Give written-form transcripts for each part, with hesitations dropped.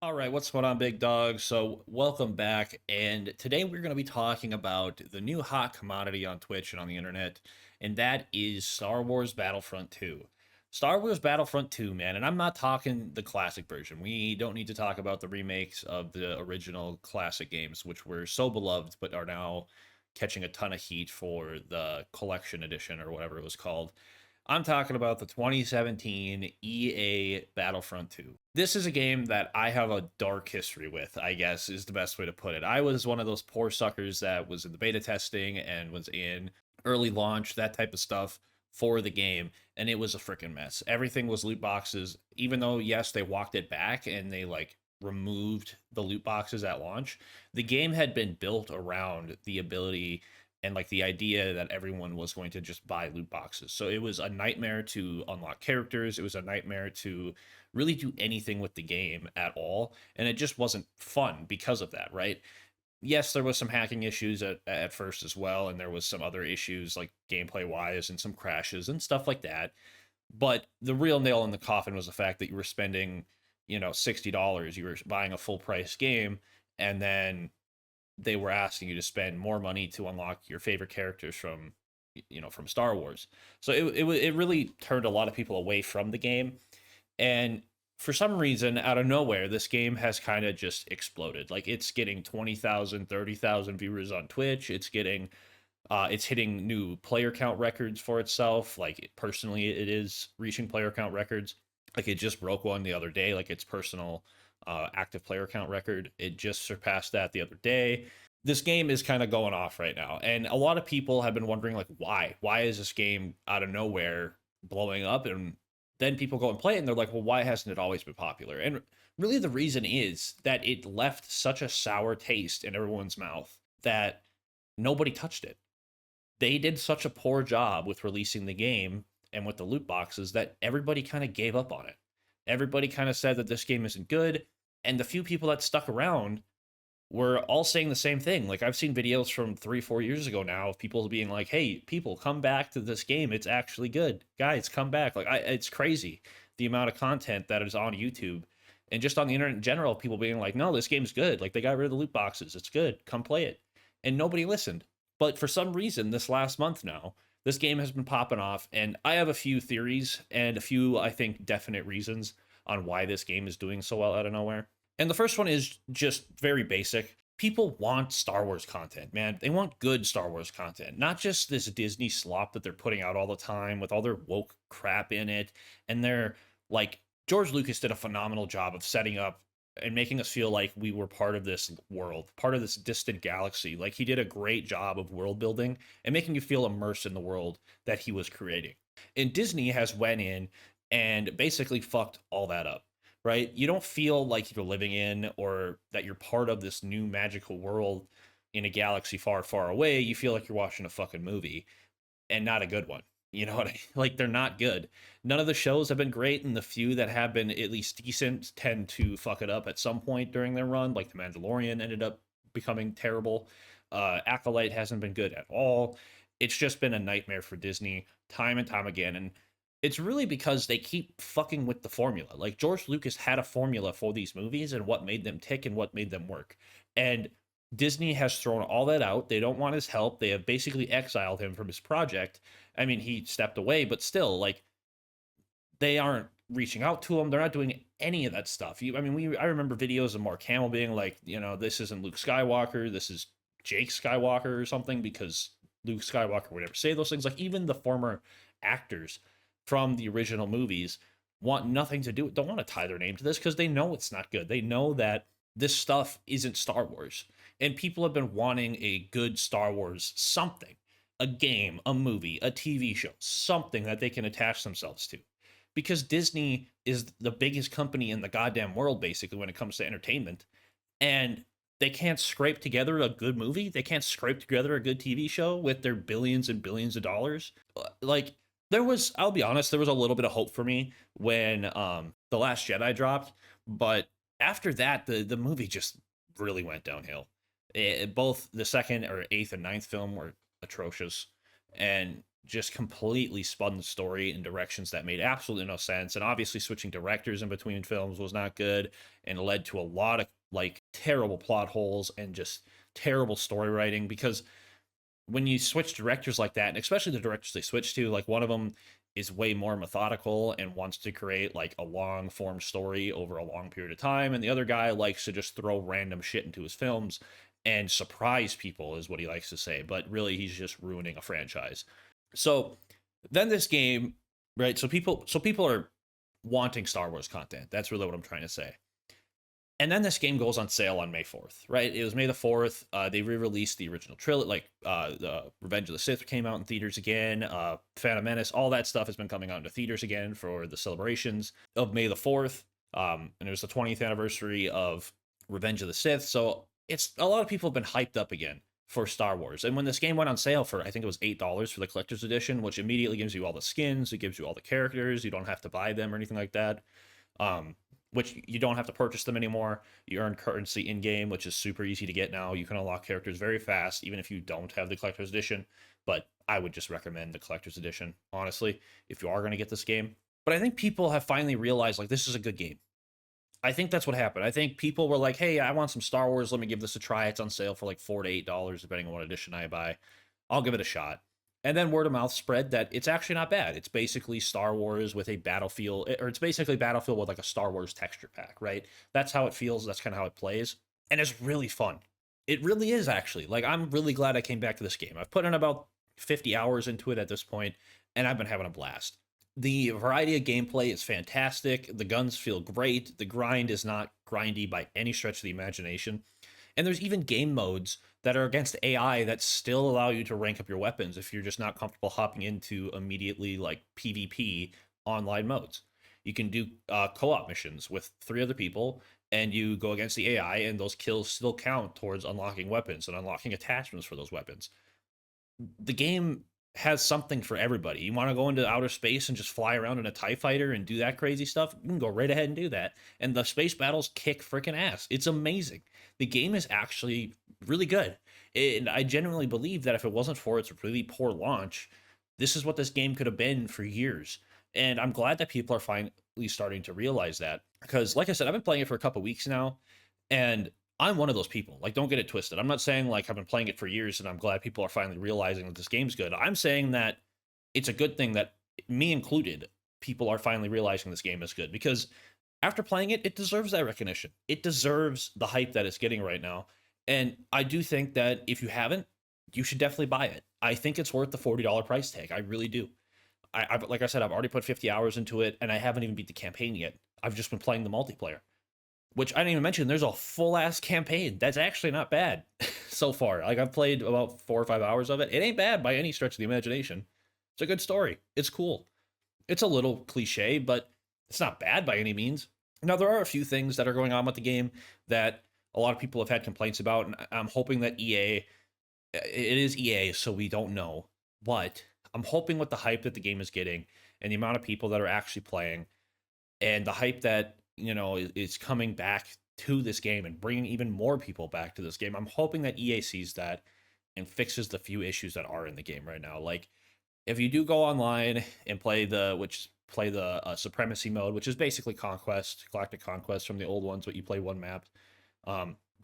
All right, what's going on, big dog? So, welcome back. And today we're going to be talking about the new hot commodity on Twitch and on the internet, and that is Star Wars Battlefront 2. Star Wars Battlefront 2, man, and I'm not talking the classic version. We don't need to talk about the remakes of the original classic games, which were so beloved but are now catching a ton of heat for the collection edition or whatever it was called. I'm talking about the 2017 EA Battlefront 2. This is a game that I have a dark history with, I guess is the best way to put it. I was one of those poor suckers that was in the beta testing and was in early launch, that type of stuff for the game, and it was a freaking mess. Everything was loot boxes, even though, yes, they walked it back and they removed the loot boxes at launch. The game had been built around the ability and the idea that everyone was going to just buy loot boxes. So it was a nightmare to unlock characters. It was a nightmare to really do anything with the game at all. And it just wasn't fun because of that, right? Yes, there was some hacking issues at first as well, and there was some other issues like gameplay wise and some crashes and stuff like that. But the real nail in the coffin was the fact that you were spending, $60. You were buying a full price game, and then they were asking you to spend more money to unlock your favorite characters from from Star Wars. So it really turned a lot of people away from the game, and for some reason out of nowhere this game has kind of just exploded. Like it's getting 20,000, 30,000 viewers on Twitch. It's hitting new player count records for itself. Personally, it is reaching player count records. Like it just broke one the other day, like its personal active player count record. It just surpassed that the other day. This game is kind of going off right now, and a lot of people have been wondering like why is this game out of nowhere blowing up? And then people go and play it and they're like, well, why hasn't it always been popular? And really the reason is that it left such a sour taste in everyone's mouth that nobody touched it. They did such a poor job with releasing the game and with the loot boxes that everybody kind of gave up on it. Everybody kind of said that this game isn't good, and the few people that stuck around were all saying the same thing. Like I've seen videos from 3 4 years ago now of people being like, hey, people, come back to this game, it's actually good, guys, come back. It's crazy the amount of content that is on YouTube and just on the internet in general, people being like, no, this game's good, like they got rid of the loot boxes, it's good, come play it. And nobody listened. But for some reason this last month now, this game has been popping off, and I have a few theories and a few, I think, definite reasons on why this game is doing so well out of nowhere. And the first one is just very basic. People want Star Wars content, man. They want good Star Wars content, not just this Disney slop that they're putting out all the time with all their woke crap in it. And they're like, George Lucas did a phenomenal job of setting up and making us feel like we were part of this world, part of this distant galaxy. Like he did a great job of world building and making you feel immersed in the world that he was creating. And Disney has went in and basically fucked all that up, right? You don't feel like you're living in or that you're part of this new magical world in a galaxy far, far away. You feel like you're watching a fucking movie, and not a good one. You know what I like? They're not good. None of the shows have been great, and the few that have been at least decent tend to fuck it up at some point during their run. Like The Mandalorian ended up becoming terrible. Acolyte hasn't been good at all. It's just been a nightmare for Disney time and time again. And it's really because they keep fucking with the formula. Like George Lucas had a formula for these movies and what made them tick and what made them work. And Disney has thrown all that out. They don't want his help. They have basically exiled him from his project. I mean, he stepped away, but still, like, they aren't reaching out to him. They're not doing any of that stuff. I remember videos of Mark Hamill being like, this isn't Luke Skywalker. This is Jake Skywalker or something, because Luke Skywalker would never say those things. Like, even the former actors from the original movies want nothing to do, don't want to tie their name to this because they know it's not good. They know that this stuff isn't Star Wars. And people have been wanting a good Star Wars something, a game, a movie, a TV show, something that they can attach themselves to. Because Disney is the biggest company in the goddamn world, basically, when it comes to entertainment. And they can't scrape together a good movie. They can't scrape together a good TV show with their billions and billions of dollars. Like, I'll be honest, there was a little bit of hope for me when The Last Jedi dropped. But after that, the movie just really went downhill. Both the second or eighth and ninth film were atrocious. And just completely spun the story in directions that made absolutely no sense. And obviously, switching directors in between films was not good and led to a lot of like terrible plot holes and just terrible story writing. Because when you switch directors like that, and especially the directors they switch to, like one of them is way more methodical and wants to create like a long form story over a long period of time, and the other guy likes to just throw random shit into his films and surprise people, is what he likes to say, but really he's just ruining a franchise. So then this game, right? So people are wanting Star Wars content. That's really what I'm trying to say. And then this game goes on sale on May 4th, right? It was May the 4th. They re-released the original trilogy, like the Revenge of the Sith came out in theaters again. Phantom Menace, all that stuff has been coming out into theaters again for the celebrations of May the 4th. And it was the 20th anniversary of Revenge of the Sith. So it's a lot of people have been hyped up again for Star Wars. And when this game went on sale for, I think it was $8 for the collector's edition, which immediately gives you all the skins, it gives you all the characters, you don't have to buy them or anything like that. Which you don't have to purchase them anymore. You earn currency in game, which is super easy to get now. You can unlock characters very fast, even if you don't have the collector's edition. But I would just recommend the collector's edition, honestly, if you are going to get this game. But I think people have finally realized, like, this is a good game. I think that's what happened. I think people were like, hey, I want some Star Wars. Let me give this a try. It's on sale for like $4 to $8, depending on what edition I buy. I'll give it a shot. And then word of mouth spread that it's actually not bad. It's basically Star Wars with a Battlefield, or it's basically Battlefield with like a Star Wars texture pack, right? That's how it feels. That's kind of how it plays. And it's really fun. It really is, actually. Like, I'm really glad I came back to this game. I've put in about 50 hours into it at this point, and I've been having a blast. The variety of gameplay is fantastic. The guns feel great. The grind is not grindy by any stretch of the imagination. And there's even game modes that are against AI that still allow you to rank up your weapons if you're just not comfortable hopping into immediately like PvP online modes. You can do co-op missions with 3 other people, and you go against the AI, and those kills still count towards unlocking weapons and unlocking attachments for those weapons. The game has something for everybody. You want to go into outer space and just fly around in a TIE fighter and do that crazy stuff? You can go right ahead and do that. And the space battles kick freaking ass. It's amazing. The game is actually really good. And I genuinely believe that if it wasn't for its really poor launch, this is what this game could have been for years. And I'm glad that people are finally starting to realize that. Because, like I said, I've been playing it for a couple weeks now, and I'm one of those people. Like, don't get it twisted. I'm not saying like I've been playing it for years and I'm glad people are finally realizing that this game's good. I'm saying that it's a good thing that, me included, people are finally realizing this game is good, because after playing it, it deserves that recognition. It deserves the hype that it's getting right now. And I do think that if you haven't, you should definitely buy it. I think it's worth the $40 price tag. I really do. Like I said, I've already put 50 hours into it, and I haven't even beat the campaign yet. I've just been playing the multiplayer, which I didn't even mention. There's a full ass campaign. That's actually not bad so far. Like, I've played about 4 or 5 hours of it. It ain't bad by any stretch of the imagination. It's a good story. It's cool. It's a little cliche, but it's not bad by any means. Now, there are a few things that are going on with the game that a lot of people have had complaints about, and I'm hoping that EA, it is EA, so we don't know, but I'm hoping with the hype that the game is getting and the amount of people that are actually playing, and the hype that, you know, is coming back to this game and bringing even more people back to this game, I'm hoping that EA sees that and fixes the few issues that are in the game right now. Like, if you do go online and play the supremacy mode, which is basically conquest, galactic conquest from the old ones, but you play one map.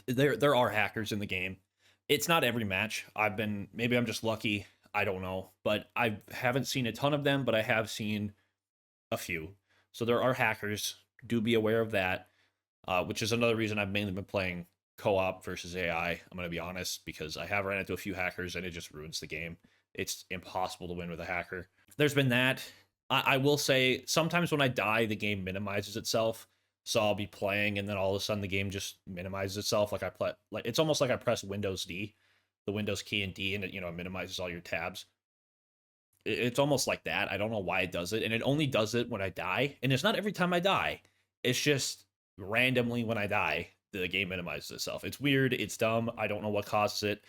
There are hackers in the game. It's not every match. Maybe I'm just lucky, I don't know, but I haven't seen a ton of them, but I have seen a few. So there are hackers. Do be aware of that, which is another reason I've mainly been playing co-op versus AI. I'm going to be honest, because I have ran into a few hackers and it just ruins the game. It's impossible to win with a hacker. There's been that. I will say, sometimes when I die, the game minimizes itself. So I'll be playing, and then all of a sudden the game just minimizes itself. Like, it's almost like I press Windows D, the Windows key and D, and it, minimizes all your tabs. It's almost like that. I don't know why it does it, and it only does it when I die. And it's not every time I die. It's just randomly when I die, the game minimizes itself. It's weird. It's dumb. I don't know what causes it.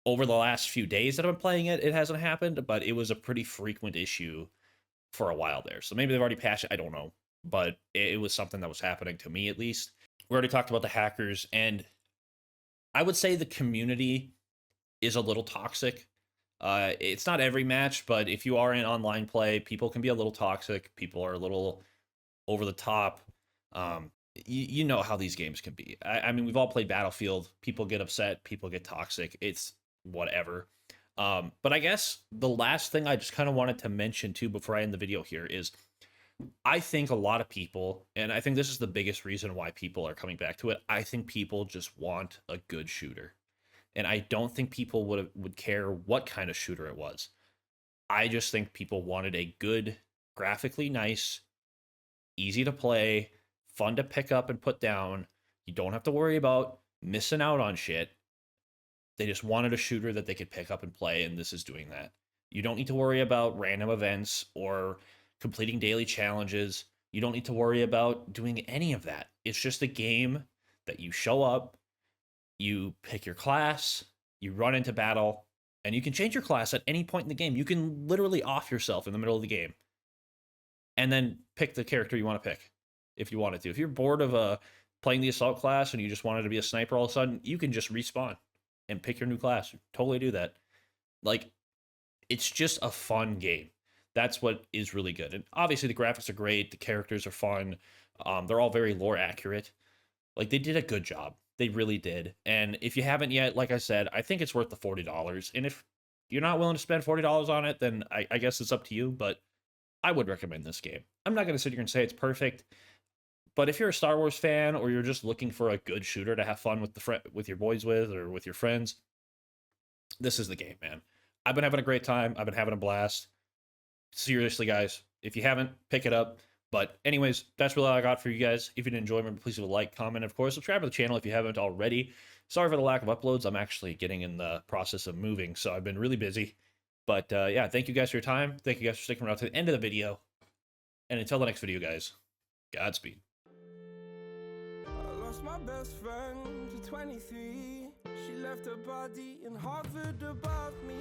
Over the last few days that I've been playing it, it hasn't happened, but it was a pretty frequent issue for a while there. So maybe they've already patched it. I don't know. But it was something that was happening to me, at least. We already talked about the hackers, and I would say the community is a little toxic. It's not every match, but if you are in online play, people can be a little toxic. People are a little over the top. You know how these games can be. I mean, we've all played Battlefield. People get upset. People get toxic. It's whatever. But I guess the last thing I just kind of wanted to mention too before I end the video here is I think a lot of people, and I think this is the biggest reason why people are coming back to it. I think people just want a good shooter, and I don't think people would care what kind of shooter it was. I just think people wanted a good, graphically nice, easy to play, fun to pick up and put down. You don't have to worry about missing out on shit. They just wanted a shooter that they could pick up and play, and this is doing that. You don't need to worry about random events or completing daily challenges. You don't need to worry about doing any of that. It's just a game that you show up, you pick your class, you run into battle, and you can change your class at any point in the game. You can literally off yourself in the middle of the game and then pick the character you want to pick if you wanted to. If you're bored of playing the assault class and you just wanted to be a sniper all of a sudden, you can just respawn and pick your new class. Totally do that. Like, it's just a fun game. That's what is really good. And obviously the graphics are great. The characters are fun. They're all very lore accurate. Like, they did a good job. They really did. And if you haven't yet, like I said, I think it's worth the $40. And if you're not willing to spend $40 on it, then I guess it's up to you. But I would recommend this game. I'm not going to sit here and say it's perfect. But if you're a Star Wars fan, or you're just looking for a good shooter to have fun with your boys with, or with your friends, this is the game, man. I've been having a great time. I've been having a blast. Seriously, guys, if you haven't, pick it up. But anyways, that's really all I got for you guys. If you did enjoy, remember, please leave a like, comment, and of course, subscribe to the channel if you haven't already. Sorry for the lack of uploads. I'm actually getting in the process of moving, so I've been really busy. But yeah, thank you guys for your time. Thank you guys for sticking around to the end of the video. And until the next video, guys, Godspeed. I lost my best friend to 23. She left her body in Harvard above me.